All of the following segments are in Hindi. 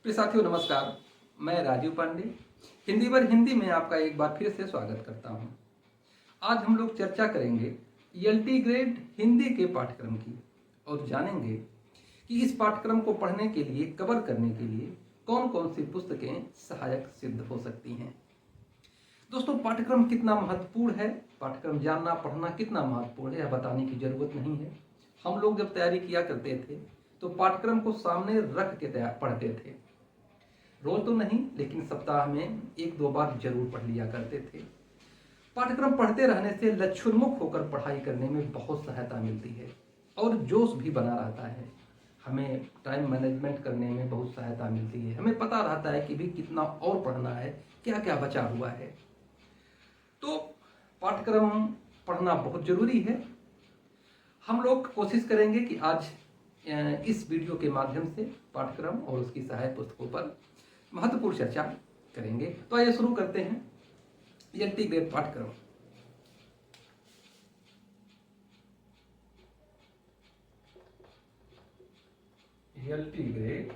प्रिय साथियों नमस्कार। मैं राजीव पांडे हिंदी पर हिंदी में आपका एक बार फिर से स्वागत करता हूं। आज हम लोग चर्चा करेंगे एलटी ग्रेड हिंदी के पाठ्यक्रम की और जानेंगे कि इस पाठ्यक्रम को पढ़ने के लिए कवर करने के लिए कौन कौन सी पुस्तकें सहायक सिद्ध हो सकती हैं। दोस्तों, पाठ्यक्रम कितना महत्वपूर्ण है, पाठ्यक्रम जानना पढ़ना कितना महत्वपूर्ण है, यह बताने की जरूरत नहीं है। हम लोग जब तैयारी किया करते थे तो पाठ्यक्रम को सामने रख के पढ़ते थे। रोज तो नहीं, लेकिन सप्ताह में एक दो बार जरूर पढ़ लिया करते थे। पाठ्यक्रम पढ़ते रहने से लक्ष्योन्मुख होकर पढ़ाई करने में बहुत सहायता मिलती है और जोश भी बना रहता है। हमें टाइम मैनेजमेंट करने में बहुत सहायता मिलती है। हमें पता रहता है कि भी कितना और पढ़ना है, क्या क्या बचा हुआ है। तो पाठ्यक्रम पढ़ना बहुत जरूरी है। हम लोग कोशिश करेंगे कि आज इस वीडियो के माध्यम से पाठ्यक्रम और उसकी सहायक पुस्तकों पर महत्वपूर्ण चर्चा करेंगे। तो आइए शुरू करते हैं एलटी ग्रेड पाठ्यक्रम। एलटी ग्रेड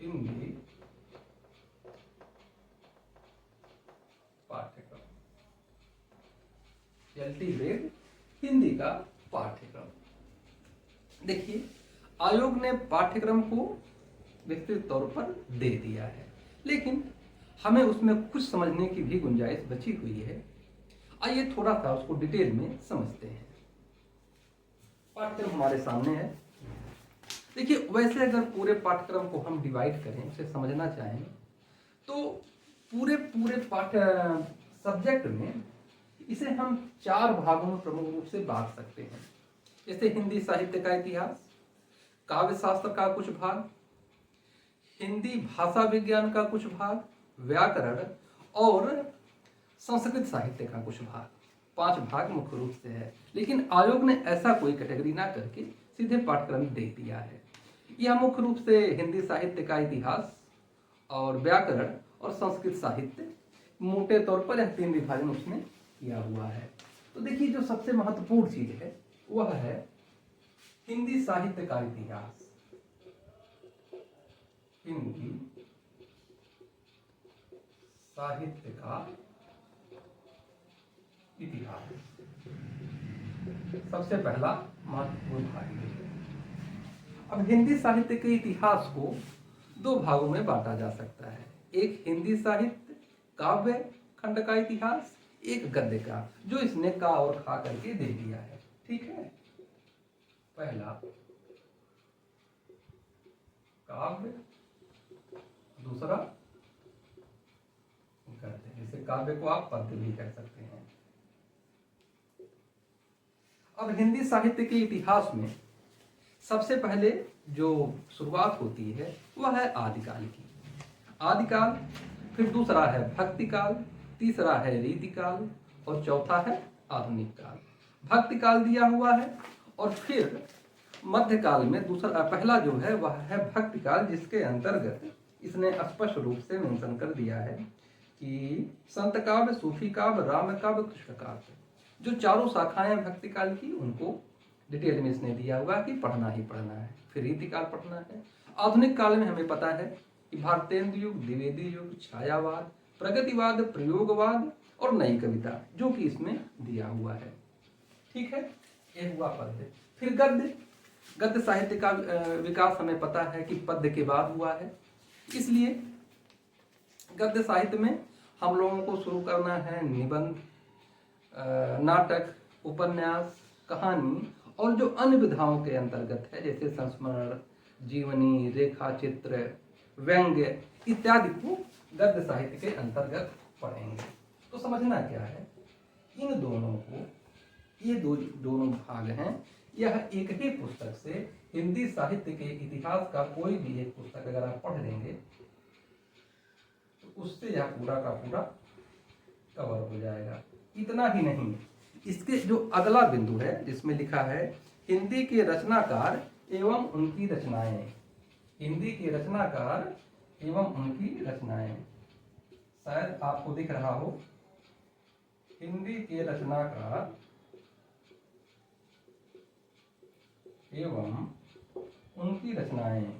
हिंदी पाठ्यक्रम, एलटी ग्रेड हिंदी का पाठ्यक्रम। देखिए, आयोग ने पाठ्यक्रम को विस्तृत तौर पर दे दिया है, लेकिन हमें उसमें कुछ समझने की भी गुंजाइश बची हुई है। आइए थोड़ा सा उसको डिटेल में समझते हैं। पाठ्यक्रम हमारे सामने है। देखिए, वैसे अगर पूरे पाठ्यक्रम को हम डिवाइड करें, उसे समझना चाहें, तो पूरे पूरे पाठ्य सब्जेक्ट में इसे हम 4 भागों में प्रमुख रूप से बांट सकते हैं। जैसे हिंदी साहित्य का इतिहास, काव्य शास्त्र का कुछ भाग, हिंदी भाषा विज्ञान का कुछ भाग, व्याकरण और संस्कृत साहित्य का कुछ भाग। 5 भाग मुख्य रूप से है, लेकिन आयोग ने ऐसा कोई कैटेगरी ना करके सीधे पाठ्यक्रम दे दिया है। यह मुख्य रूप से हिंदी साहित्य का इतिहास और व्याकरण और संस्कृत साहित्य, मोटे तौर पर यह 3 विभाजन उसने किया हुआ है। तो देखिए, जो सबसे महत्वपूर्ण चीज है वह है हिंदी साहित्य का इतिहास। हिंदी साहित्य का इतिहास सबसे पहला महत्वपूर्ण भाग है। अब हिंदी साहित्य के इतिहास को 2 भागों में बांटा जा सकता है। एक हिंदी साहित्य काव्य खंड का इतिहास, एक गद्य का, जो इसने का और खा करके दे दिया है। ठीक है, पहला काव्य, दूसरा गद्य। जैसे काव्य को आप पद्य भी कह सकते हैं। अब हिंदी साहित्य के इतिहास में सबसे पहले जो शुरुआत होती है वह है आदिकाल की। आदिकाल, फिर दूसरा है भक्ति काल, तीसरा है रीतिकाल और चौथा है आधुनिक काल। भक्ति काल दिया हुआ है और फिर मध्यकाल में दूसरा पहला जो है वह है भक्ति काल, जिसके अंतर्गत इसने स्पष्ट रूप से मेंशन कर दिया है कि संत काव्य, सूफी काव्य, राम काव्य, कृष्ण काव्य, जो 4 शाखाएं भक्ति काल की, उनको डिटेल में इसने दिया हुआ कि पढ़ना ही पढ़ना है। फिर रीतिकाल पढ़ना है। आधुनिक काल में हमें पता है कि भारतेंदु युग, द्विवेदी युग, छायावाद, प्रगतिवाद, प्रयोगवाद और नई कविता, जो कि इसमें दिया हुआ है। ठीक है, ये हुआ पद्य। फिर गद्य। गद्य साहित्य का विकास हमें पता है कि पद्य के बाद हुआ है, इसलिए गद्य साहित्य में हम लोगों को शुरू करना है निबंध, नाटक, उपन्यास, कहानी और जो अन्य विधाओं के अंतर्गत है, जैसे संस्मरण, जीवनी, रेखा चित्र, व्यंग्य इत्यादि को गद्य साहित्य के अंतर्गत पढ़ेंगे। तो समझना क्या है, इन दोनों को, ये दोनों भाग हैं। यह एक ही पुस्तक से हिंदी साहित्य के इतिहास का कोई भी एक पुस्तक अगर आप पढ़ लेंगे तो उससे यह पूरा का पूरा कवर हो जाएगा। इतना ही नहीं, इसके जो अगला बिंदु है जिसमें लिखा है हिंदी के रचनाकार एवं उनकी रचनाएं, हिंदी के रचनाकार एवं उनकी रचनाएं, शायद आपको दिख रहा हो, हिंदी के रचनाकार एवं उनकी रचनाएं।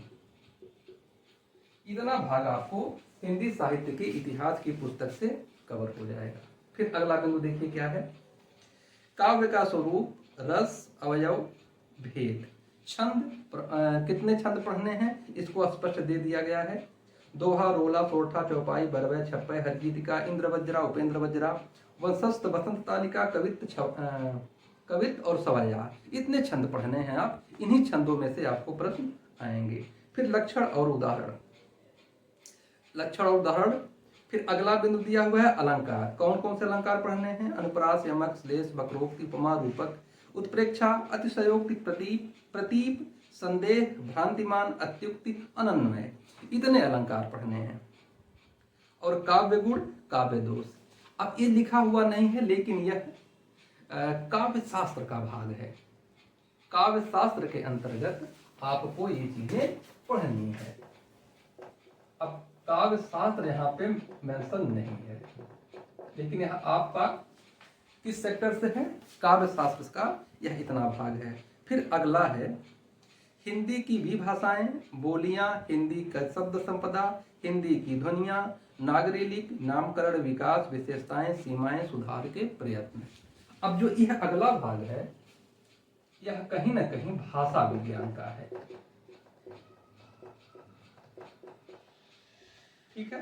इतना भाग आपको हिंदी साहित्य के इतिहास की पुस्तक से कवर हो जाएगा। फिर अगला बिंदु देखिए क्या है। काव्य का स्वरूप, रस, अवयव, भेद, छंद, कितने छंद पढ़ने हैं इसको स्पष्ट दे दिया गया है। दोहा, रोला, सोरठा, चौपाई, बरवै, छप्पै, हरगीतिका, इंद्र वज्रा, उपेंद्र वज्रा, वंशस्थ, बसंत तालिका, कवित और सवायार, इतने छंद पढ़ने हैं आप। इन्हीं छंदों में से आपको प्रश्न आएंगे। फिर लक्षण और उदाहरण, लक्षण और उदाहरण। फिर अगला बिंदु दिया हुआ है अलंकार। कौन कौन से अलंकार पढ़ने हैं? अनुप्रास, यमक, श्लेष, वक्रोक्ति, उपमा, रूपक, उत्प्रेक्षा, अतिशयोक्ति, प्रतीप, प्रतीप, संदेह, भ्रांतिमान, अत्युक्ति, अनन्वय, इतने अलंकार पढ़ने हैं। और काव्य गुण, काव्य दोष। अब ये लिखा हुआ नहीं है लेकिन यह काव्य शास्त्र का भाग है। काव्य शास्त्र के अंतर्गत आपको ये चीजें पढ़नी है। अब काव्य शास्त्र यहाँ पे मेंशन नहीं है, लेकिन यह आपका किस सेक्टर से है? काव्य शास्त्र का यह इतना भाग है। फिर अगला है हिंदी की विभाषाएं, बोलियां, हिंदी का शब्द संपदा, हिंदी की ध्वनियां, नागरी लिपि, नामकरण, विकास, विशेषताएं, सीमाएं, सुधार के प्रयत्न। अब जो यह अगला भाग है यह कहीं ना कहीं भाषा विज्ञान का है। ठीक है।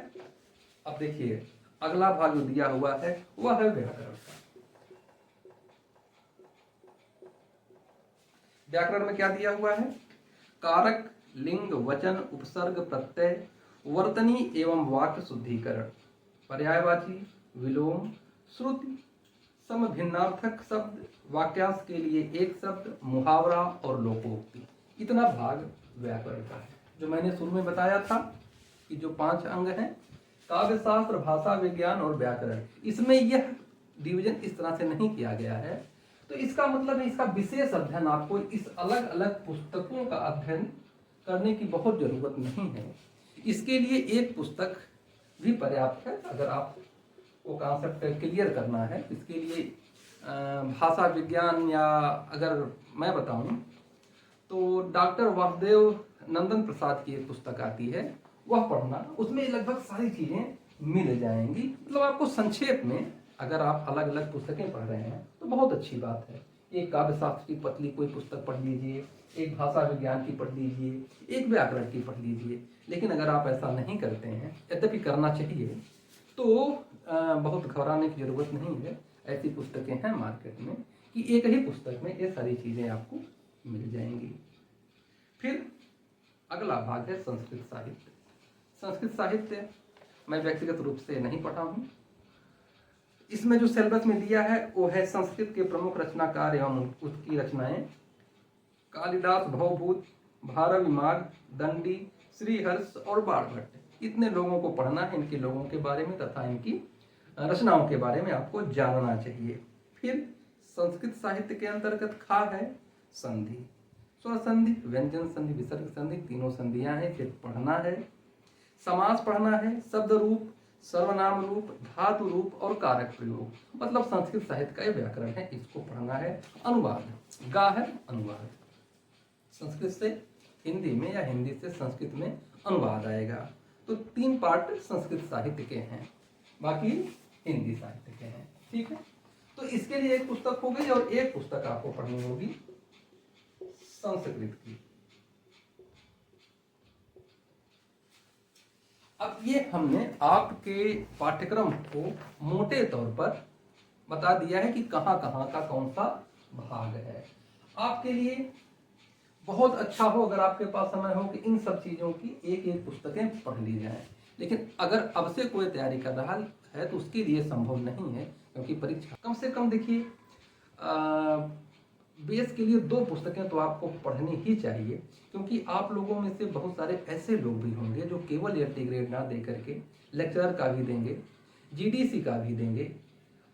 अब देखिए अगला भाग जो दिया हुआ है वह है व्याकरण का। व्याकरण में क्या दिया हुआ है? कारक, लिंग, वचन, उपसर्ग, प्रत्यय, वर्तनी एवं वाक्य शुद्धिकरण, पर्यायवाची, विलोम, श्रुति, समभिन्नार्थक शब्द, वाक्यांश के लिए एक शब्द, मुहावरा और लोकोक्ति, इतना भाग व्याकरण का है। जो मैंने शुरू में बताया था कि जो 5 अंग हैं, काव्य शास्त्र, भाषा विज्ञान और व्याकरण, इसमें यह डिवीजन इस तरह से नहीं किया गया है। तो इसका मतलब है इसका विशेष अध्ययन आपको इस अलग अलग पुस्तकों का अध्ययन करने की बहुत जरूरत नहीं है। इसके लिए एक पुस्तक भी पर्याप्त है। अगर आपको कॉन्सेप्ट क्लियर करना है, इसके लिए भाषा विज्ञान, या अगर मैं बताऊं तो डॉक्टर वासुदेव नंदन प्रसाद की एक पुस्तक आती है, वह पढ़ना। उसमें लगभग सारी चीजें मिल जाएंगी। मतलब आपको संक्षेप में, अगर आप अलग अलग पुस्तकें पढ़ रहे हैं तो बहुत अच्छी बात है। एक काव्य शास्त्र की पतली कोई पुस्तक पढ़ लीजिए, एक भाषा विज्ञान की पढ़ लीजिए, एक व्याकरण की पढ़ लीजिए। लेकिन अगर आप ऐसा नहीं करते हैं, यद्यपि करना चाहिए, तो बहुत घबराने की जरूरत नहीं है। ऐसी पुस्तकें हैं मार्केट में कि एक ही पुस्तक में ये सारी चीजें आपको मिल जाएंगी। फिर अगला भाग है संस्कृत साहित्य। संस्कृत साहित्य मैं व्यक्तिगत रूप से नहीं पढ़ा हूँ। इसमें जो सिलेबस में दिया है वो है संस्कृत के प्रमुख रचनाकार एवं उसकी रचनाएं, कालिदास, भवभूत, भारविमाग, दंडी, श्रीहर्ष और बाणभट्ट, इतने लोगों को पढ़ना है। इनके लोगों के बारे में तथा इनकी रचनाओं के बारे में आपको जानना चाहिए। फिर संस्कृत साहित्य के अंतर्गत खा है संधि, स्वर संधि, व्यंजन संधि, विसर्ग संधि, तीनों संधियां हैं, फिर पढ़ना है। समास पढ़ना है, शब्द रूप, सर्वनाम रूप, धातु रूप और कारक प्रयोग, मतलब संस्कृत साहित्य का व्याकरण है, इसको पढ़ना है। अनुवाद, गा है अनुवाद, संस्कृत से हिंदी में या हिंदी से संस्कृत में अनुवाद आएगा। तो 3 पार्ट संस्कृत साहित्य के हैं, बाकी हिंदी साहित्य के हैं। ठीक है। तो इसके लिए एक पुस्तक हो गई और एक पुस्तक आपको पढ़नी होगी संस्कृत की। अब ये हमने आपके पाठ्यक्रम को मोटे तौर पर बता दिया है कि कहाँ कहाँ का कौन सा भाग है। आपके लिए बहुत अच्छा हो अगर आपके पास समय हो कि इन सब चीज़ों की एक एक पुस्तकें पढ़ ली जाएं। लेकिन अगर अब से कोई तैयारी कर रहा है तो उसके लिए संभव नहीं है, क्योंकि परीक्षा कम से कम देखिए बेस के लिए 2 पुस्तकें तो आपको पढ़नी ही चाहिए, क्योंकि आप लोगों में से बहुत सारे ऐसे लोग भी होंगे जो केवल एलटी ग्रेड ना दे करके लेक्चरर का भी देंगे, जीडीसी का भी देंगे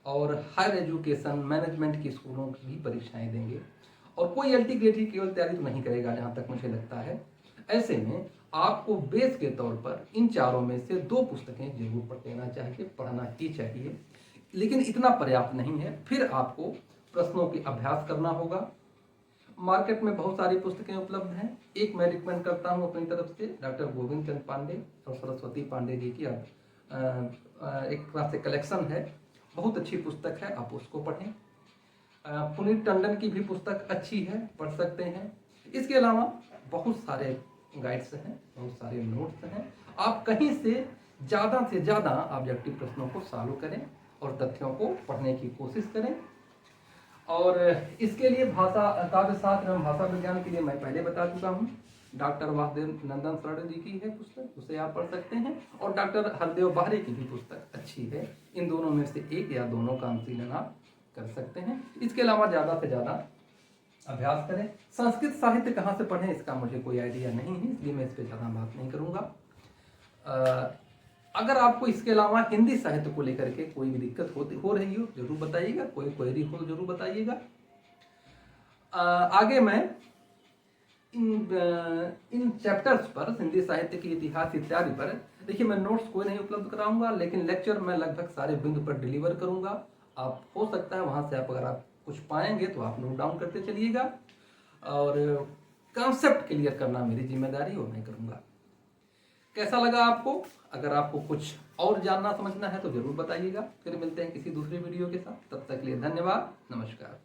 और हायर एजुकेशन मैनेजमेंट की स्कूलों की भी परीक्षाएं देंगे, और कोई एलटी ग्रेड की केवल तैयारी तो नहीं करेगा जहाँ तक मुझे लगता है। ऐसे में आपको बेस के तौर पर इन चारों में से 2 पुस्तकें जरूर पढ़ लेना चाहिए, पढ़ना ही चाहिए। लेकिन इतना पर्याप्त नहीं है, फिर आपको प्रश्नों की अभ्यास करना होगा, मार्केट में बहुत सारी पुस्तकें उपलब्ध हैं। एक मैं रिकमेंड करता हूँ अपनी तरफ से, डॉक्टर गोविंद चंद पांडे और सरस्वती पांडे जी की एक तरह से कलेक्शन है, बहुत अच्छी पुस्तक है, आप उसको पढ़ें। पुनीत टंडन की भी पुस्तक अच्छी है, पढ़ सकते हैं। इसके अलावा बहुत सारे गाइड्स हैं, बहुत सारे नोट्स हैं। आप कहीं से ज़्यादा ऑब्जेक्टिव प्रश्नों को सॉल्व करें और तथ्यों को पढ़ने की कोशिश करें। और इसके लिए भाषा काव्य शास्त्र एवं भाषा विज्ञान के लिए मैं पहले बता चुका हूँ, डॉक्टर वासुदेव नंदन शरण जी की है पुस्तक, उसे आप पढ़ सकते हैं। और डॉक्टर हरदेव बाहरे की भी पुस्तक अच्छी है। इन दोनों में से एक या दोनों का अनुशीलन आप कर सकते हैं। इसके अलावा ज़्यादा से ज़्यादा अभ्यास करें। संस्कृत साहित्य कहाँ से पढ़ें इसका मुझे कोई आइडिया नहीं है, इसलिए मैं इस पर ज़्यादा बात नहीं करूँगा। अगर आपको इसके अलावा हिंदी साहित्य को लेकर के कोई भी दिक्कत हो रही हो जरूर बताइएगा, कोई क्वेरी हो जरूर बताइएगा। आगे मैं इन चैप्टर्स पर, हिंदी साहित्य के इतिहास इत्यादि पर, देखिए मैं नोट्स कोई नहीं उपलब्ध कराऊंगा, लेकिन लेक्चर मैं लगभग सारे बिंदु पर डिलीवर करूंगा। आप हो सकता है वहां से आप अगर आप कुछ पाएंगे तो आप नोट डाउन करते चलिएगा, और कॉन्सेप्ट क्लियर करना मेरी जिम्मेदारी और मैं करूंगा। कैसा लगा आपको? अगर आपको कुछ और जानना समझना है तो जरूर बताइएगा। फिर मिलते हैं किसी दूसरे वीडियो के साथ, तब तक के लिए धन्यवाद, नमस्कार।